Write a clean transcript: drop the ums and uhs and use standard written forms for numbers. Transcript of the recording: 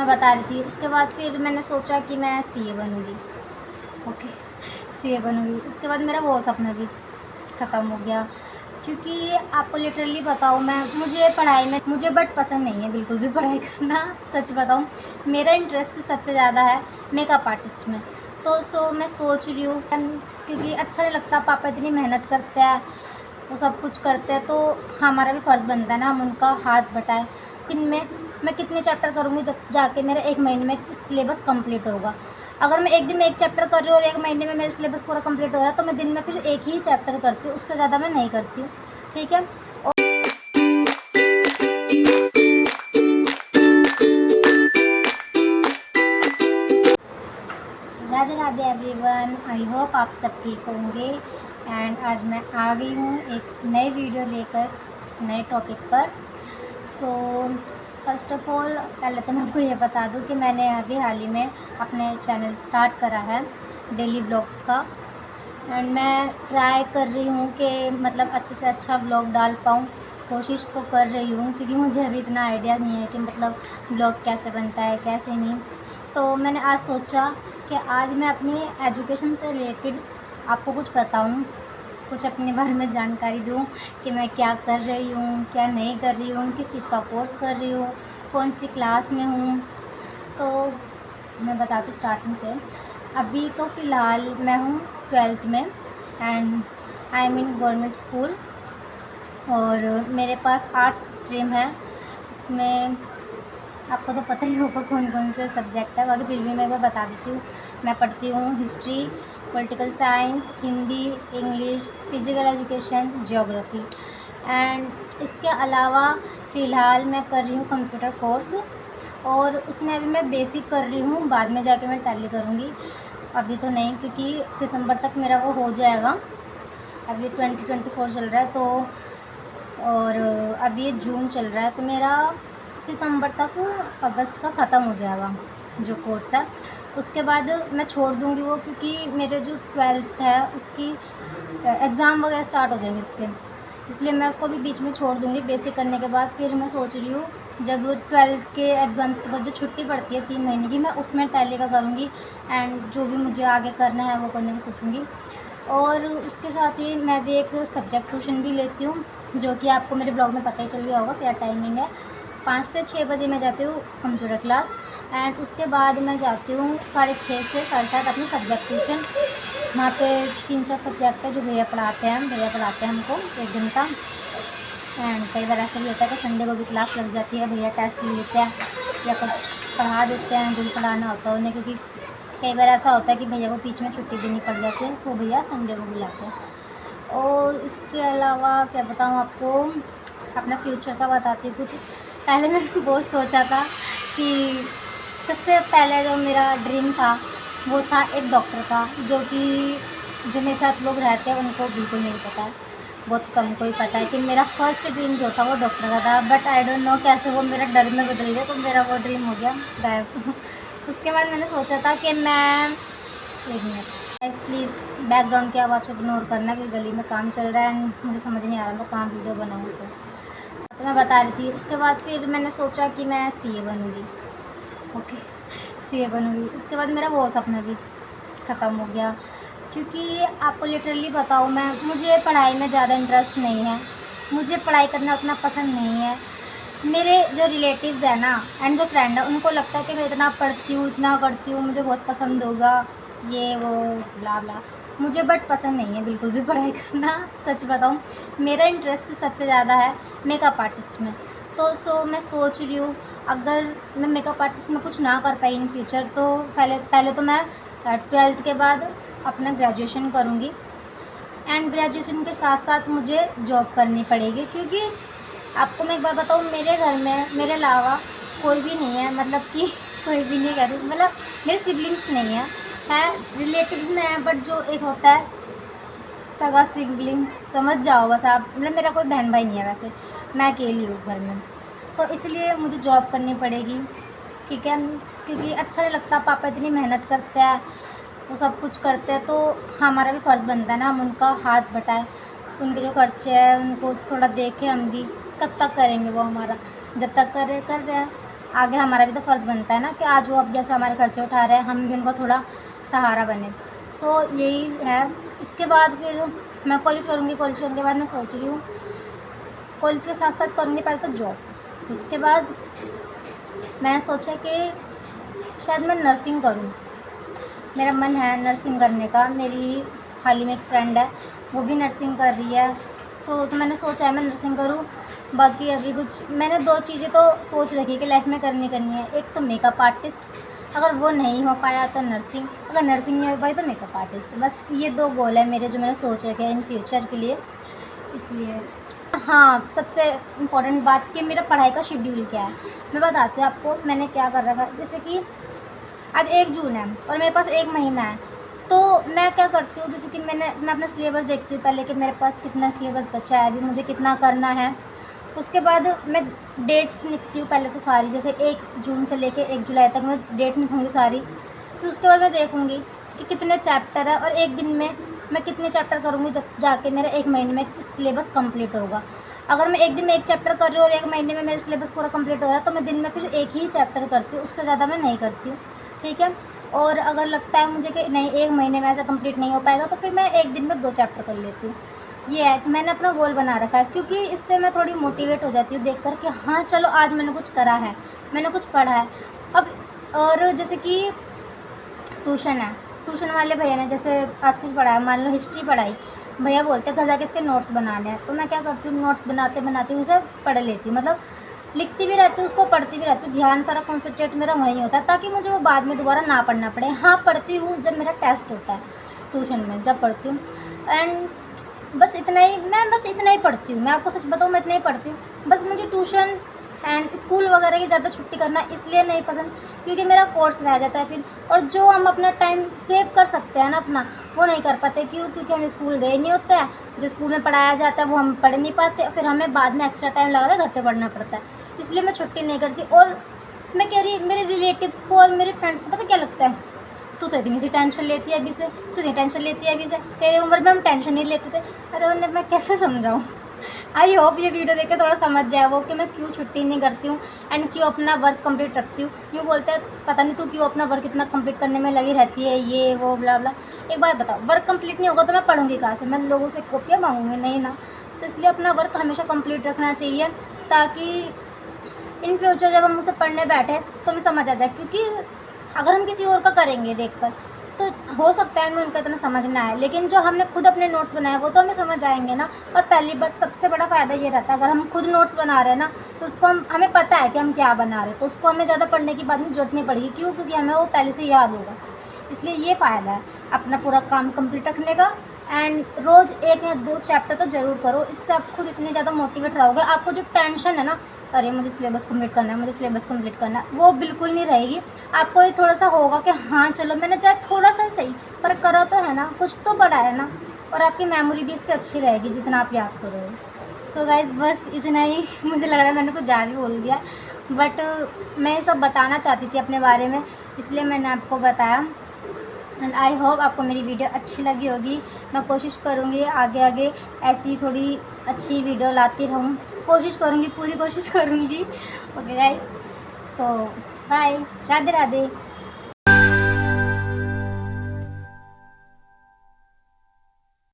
बता रही थी। उसके बाद फिर मैंने सोचा कि मैं सीए बनूँगी। ओके, सीए बनूँगी। उसके बाद मेरा वो सपना भी ख़त्म हो गया, क्योंकि आपको लिटरली बताऊँ, मुझे पढ़ाई में मुझे बट पसंद नहीं है बिल्कुल भी पढ़ाई करना। सच बताऊँ, मेरा इंटरेस्ट सबसे ज़्यादा है मेकअप आर्टिस्ट में। तो मैं सोच रही हूँ, क्योंकि अच्छा नहीं लगता, पापा इतनी मेहनत करते हैं, वो सब कुछ करते हैं, तो हमारा भी फ़र्ज़ बनता है ना हम उनका हाथ बटाएँ। इनमें मैं कितने चैप्टर करूँगी जब जाके मेरा 1 महीने में सिलेबस कंप्लीट होगा। अगर मैं 1 दिन में 1 चैप्टर कर रही हूँ और 1 महीने में मेरा सिलेबस पूरा कंप्लीट हो रहा है, तो मैं दिन में फिर 1 ही चैप्टर करती हूँ, उससे ज़्यादा मैं नहीं करती हूँ। ठीक है? Radhe Radhe everyone, I hope आप सब ठीक होंगे। एंड आज मैं आ गई हूँ एक नई वीडियो लेकर, नए टॉपिक पर। सो फर्स्ट ऑफ़ ऑल, पहले तो मैं आपको ये बता दूँ कि मैंने अभी हाल ही में अपने चैनल स्टार्ट करा है डेली व्लॉग्स का। एंड मैं ट्राई कर रही हूँ कि मतलब अच्छे से अच्छा व्लॉग डाल पाऊँ। कोशिश तो कर रही हूँ, क्योंकि मुझे अभी इतना आइडिया नहीं है कि मतलब व्लॉग कैसे बनता है कैसे नहीं। तो मैंने आज सोचा कि आज मैं अपनी एजुकेशन से रिलेटेड आपको कुछ बताऊँ, कुछ अपने बारे में जानकारी दूँ कि मैं क्या कर रही हूँ, क्या नहीं कर रही हूँ, किस चीज़ का कोर्स कर रही हूँ, कौन सी क्लास में हूँ। तो मैं बताती हूँ स्टार्टिंग से। अभी तो फ़िलहाल मैं हूँ 12th में and I am in government school, और मेरे पास आर्ट्स स्ट्रीम है। उसमें आपको तो पता ही होगा कौन कौन से सब्जेक्ट है, बाकी फिर भी मैं बता देती हूँ। मैं पढ़ती हूँ history, political science, Hindi, English, physical education, geography. And इसके अलावा फ़िलहाल मैं कर रही हूँ कंप्यूटर कोर्स, और उसमें अभी मैं बेसिक कर रही हूँ, बाद में जाके मैं टैली करूँगी। अभी तो नहीं, क्योंकि सितंबर तक मेरा वो हो जाएगा। अभी 2024 चल रहा है, तो और अभी ये जून चल रहा है, तो मेरा सितंबर तक अगस्त का ख़त्म हो जाएगा जो कोर्स है। उसके बाद मैं छोड़ दूँगी वो, क्योंकि मेरे जो 12th है उसकी एग्ज़ाम वगैरह स्टार्ट हो जाएंगे उसके, इसलिए मैं उसको भी बीच में छोड़ दूँगी। बेसिक करने के बाद फिर मैं सोच रही हूँ, जब 12th के एग्ज़ाम्स के बाद जो छुट्टी पड़ती है 3 महीने की, मैं उसमें टैली का करूँगी। एंड जो भी मुझे आगे करना है वो करने की सोचूँगी। और उसके साथ ही मैं भी एक सब्जेक्ट ट्यूशन भी लेती हूँ, जो कि आपको मेरे ब्लॉग में पता ही चल गया होगा क्या टाइमिंग है। 5 से 6 बजे मैं जाती हूँ कंप्यूटर क्लास, एंड उसके बाद मैं जाती हूँ 6:30 से 7:30 अपनी सब्जेक्ट ट्यूशन। वहाँ पे 3-4 सब्जेक्ट है जो भैया पढ़ाते हैं हमको 1 घंटा। एंड कई बार ऐसा भी होता है कि संडे को भी क्लास लग जाती है, भैया टेस्ट ले लेते हैं या कुछ पढ़ा देते हैं जो भी पढ़ाना होता है उन्हें, क्योंकि कई बार ऐसा होता है कि भैया को बीच में छुट्टी देनी पड़ जाती है, तो भैया संडे को बुलाते हैं। और इसके अलावा क्या बताऊँ आपको, अपना फ्यूचर का बताती हूँ कुछ। पहले मैंने बहुत सोचा था कि सबसे पहले जो मेरा ड्रीम था वो था एक डॉक्टर का, जो मेरे साथ लोग रहते हैं उनको बिल्कुल नहीं पता है, बहुत कम को ही पता है कि मेरा फर्स्ट ड्रीम जो था वो डॉक्टर का था। बट आई डोंट नो कैसे वो मेरा डर में बदल गया, तो मेरा वो ड्रीम हो गया गायब। उसके बाद मैंने सोचा था कि मैं, एक मिनट प्लीज़, बैकग्राउंड की आवाज़ को इग्नोर करना कि गली में काम चल रहा है एंड मुझे समझ नहीं आ रहा मैं कहाँ वीडियो बनाऊँ उसे। तो मैं बता रही थी, उसके बाद फिर मैंने सोचा कि मैं सीए बनूँगी। ओके, सीए बनूँगी। उसके बाद मेरा वो सपना भी ख़त्म हो गया, क्योंकि आपको लिटरली बताऊँ, मुझे पढ़ाई में ज़्यादा इंटरेस्ट नहीं है, मुझे पढ़ाई करना उतना पसंद नहीं है। मेरे जो रिलेटिव्स हैं ना एंड जो फ्रेंड है, उनको लगता है कि मैं इतना पढ़ती हूँ, इतना करती हूँ, मुझे बहुत पसंद होगा ये वो ब्ला ब्ला। मुझे बट पसंद नहीं है बिल्कुल भी पढ़ाई करना। सच बताऊँ, मेरा इंटरेस्ट सबसे ज़्यादा है मेकअप आर्टिस्ट में। तो मैं सोच रही हूँ, अगर मैं मेकअप आर्टिस्ट में कुछ ना कर पाई इन फ्यूचर, तो पहले तो मैं 12th के बाद अपना ग्रेजुएशन करूँगी। एंड ग्रेजुएशन के साथ साथ मुझे जॉब करनी पड़ेगी, क्योंकि आपको मैं एक बार बताऊँ, मेरे घर में मेरे अलावा कोई भी नहीं है, मतलब कि कोई भी नहीं कह रही, मतलब मेरे सिबलिंग्स नहीं है रिलेटिव्स में है, बट जो एक होता है सगा सिबलिंग्स, समझ जाओ बस आप, मतलब मेरा कोई बहन भाई नहीं है, वैसे मैं अकेली हूँ घर में। तो इसलिए मुझे जॉब करनी पड़ेगी, ठीक है, क्योंकि अच्छा नहीं लगता, पापा इतनी मेहनत करते हैं, वो सब कुछ करते हैं, तो हमारा भी फ़र्ज़ बनता है ना हम उनका हाथ बटाएं, उनके जो खर्चे हैं उनको थोड़ा देखें हम भी। कब तक करेंगे वो हमारा, जब तक कर रहे हैं। आगे हमारा भी तो फ़र्ज़ बनता है ना कि आज वो अब जैसे हमारे खर्चे उठा रहे हैं, हम भी उनको थोड़ा सहारा बने। सो यही है। इसके बाद फिर मैं कॉलेज करूँगी, कॉलेज करने के बाद मैं सोच रही हूँ कॉलेज के साथ साथ करूँगी पहले तो जॉब। उसके बाद मैंने सोचा कि शायद मैं नर्सिंग करूँ। मेरा मन है नर्सिंग करने का। मेरी हाल ही में एक फ्रेंड है, वो भी नर्सिंग कर रही है। तो मैंने सोचा है मैं नर्सिंग करूँ। बाकी अभी कुछ मैंने 2 चीज़ें तो सोच रखी है कि लाइफ में करनी है। एक तो मेकअप आर्टिस्ट, अगर वो नहीं हो पाया तो नर्सिंग, अगर नर्सिंग नहीं हो पाई तो मेकअप आर्टिस्ट। बस ये 2 गोल है मेरे जो मैंने सोच रखे हैं इन फ्यूचर के लिए। इसलिए हाँ, सबसे इम्पोर्टेंट बात कि मेरा पढ़ाई का शेड्यूल क्या है, मैं बताती हूँ आपको मैंने क्या कर रखा है। जैसे कि आज 1 जून है और मेरे पास 1 महीना है, तो मैं क्या करती हूँ, जैसे कि मैं अपना सिलेबस देखती हूँ पहले कि मेरे पास कितना सिलेबस बचा है, अभी मुझे कितना करना है। उसके बाद मैं डेट्स लिखती हूँ पहले तो सारी, जैसे 1 जून से लेके 1 जुलाई तक मैं डेट लिखूँगी सारी। फिर उसके बाद मैं देखूँगी कि कितने चैप्टर है और एक दिन में मैं कितने चैप्टर करूँगी, जब जाके मेरा 1 महीने में सिलेबस कंप्लीट होगा। अगर मैं एक दिन में 1 चैप्टर कर रही हूँ और 1 महीने में मेरा सिलेबस पूरा कंप्लीट हो रहा है, तो मैं दिन में फिर 1 ही चैप्टर करती हूँ, उससे ज़्यादा मैं नहीं करती हूँ, ठीक है। और अगर लगता है मुझे कि नहीं 1 महीने में ऐसा कंप्लीट नहीं हो पाएगा, तो फिर मैं 1 दिन में 2 चैप्टर कर लेती हूँ। ये है, मैंने अपना गोल बना रखा है, क्योंकि इससे मैं थोड़ी मोटिवेट हो जाती हूँ देख कर कि हाँ चलो आज मैंने कुछ करा है, मैंने कुछ पढ़ा है। अब और जैसे कि ट्यूशन है, ट्यूशन वाले भैया ने जैसे आज कुछ पढ़ाया, मान लो हिस्ट्री पढ़ाई, भैया बोलते हैं घर जाके इसके नोट्स बनाने हैं, तो मैं क्या करती हूँ नोट्स बनाते बनाते उसे पढ़ लेती हूँ, मतलब लिखती भी रहती हूँ, उसको पढ़ती भी रहती हूँ। ध्यान सारा कॉन्सेंट्रेट मेरा वहीं होता है ताकि मुझे वो बाद में दोबारा ना पढ़ना पड़े। हाँ, पढ़ती हूँ जब मेरा टेस्ट होता है ट्यूशन में, जब पढ़ती हूँ। एंड बस इतना ही, मैं बस इतना ही पढ़ती हूँ। मैं आपको सच बताऊँ, मैं इतना ही पढ़ती हूँ। बस मुझे ट्यूशन एंड स्कूल वगैरह की ज़्यादा छुट्टी करना इसलिए नहीं पसंद क्योंकि मेरा कोर्स रह जाता है फिर, और जो हम अपना टाइम सेव कर सकते हैं ना अपना, वो नहीं कर पाते। क्योंकि हम स्कूल गए नहीं होते हैं, जो स्कूल में पढ़ाया जाता है वो हम पढ़ नहीं पाते, फिर हमें बाद में एक्स्ट्रा टाइम लगा के घर पे पढ़ना पड़ता है। इसलिए मैं छुट्टी नहीं करती। और मैं कह रही, मेरे रिलेटिव्स को और मेरे फ्रेंड्स को पता क्या लगता है, तू तो इतनी सी टेंशन लेती है अभी से, तू इतनी टेंशन लेती है अभी से, तेरे उम्र में हम टेंशन नहीं लेते थे। अरे उन्हें मैं कैसे समझाऊँ। आई होप ये वीडियो देख के थोड़ा समझ जाए वो कि मैं क्यों छुट्टी नहीं करती हूँ एंड क्यों अपना वर्क कंप्लीट रखती हूँ। यूँ बोलते हैं पता नहीं तू क्यों अपना वर्क इतना कंप्लीट करने में लगी रहती है, ये वो ब्ला ब्ला। एक बात बताओ, वर्क कंप्लीट नहीं होगा तो मैं पढ़ूंगी कहाँ से, मैं लोगों से कॉपियाँ मांगूंगी नहीं ना। तो इसलिए अपना वर्क हमेशा कंप्लीट रखना चाहिए ताकि इन फ्यूचर जब हम उसे पढ़ने बैठे तो हमें समझ आ जाए। क्योंकि अगर हम किसी और का करेंगे देखकर तो हो सकता है हमें उनका इतना समझ ना आए, लेकिन जो हमने खुद अपने नोट्स बनाए वो तो हमें समझ आएंगे ना। और पहली बात सबसे बड़ा फ़ायदा ये रहता है, अगर हम खुद नोट्स बना रहे हैं ना तो उसको हमें पता है कि हम क्या बना रहे हैं, तो उसको हमें ज़्यादा पढ़ने की बाद में जरूरत नहीं पड़ेगी। क्यों? क्योंकि हमें वो पहले से याद होगा। इसलिए ये फ़ायदा है अपना पूरा काम कंप्लीट रखने का। एंड रोज़ 1 या 2 चैप्टर तो ज़रूर करो, इससे आप खुद इतने ज़्यादा मोटिवेट रहोगे। आपको जो टेंशन है ना, अरे मुझे सिलेबस कंप्लीट करना है, मुझे सिलेबस कंप्लीट करना है, वो बिल्कुल नहीं रहेगी। आपको ये थोड़ा सा होगा कि हाँ चलो मैंने चाहे थोड़ा सा ही सही पर करा तो है ना, कुछ तो पढ़ा है ना। और आपकी मेमोरी भी इससे अच्छी रहेगी जितना आप याद करोगे। सो गाइज़ बस इतना ही। मुझे लग रहा है मैंने कुछ ज़्यादा ही बोल दिया, बट मैं ये सब बताना चाहती थी अपने बारे में, इसलिए मैंने आपको बताया। एंड आई होप आपको मेरी वीडियो अच्छी लगी होगी। मैं कोशिश करूँगी आगे आगे ऐसी थोड़ी अच्छी वीडियो लाती रहूँ, कोशिश करूँगी, पूरी कोशिश करूँगी। ओके गाइस, सो बाय, राधे राधे।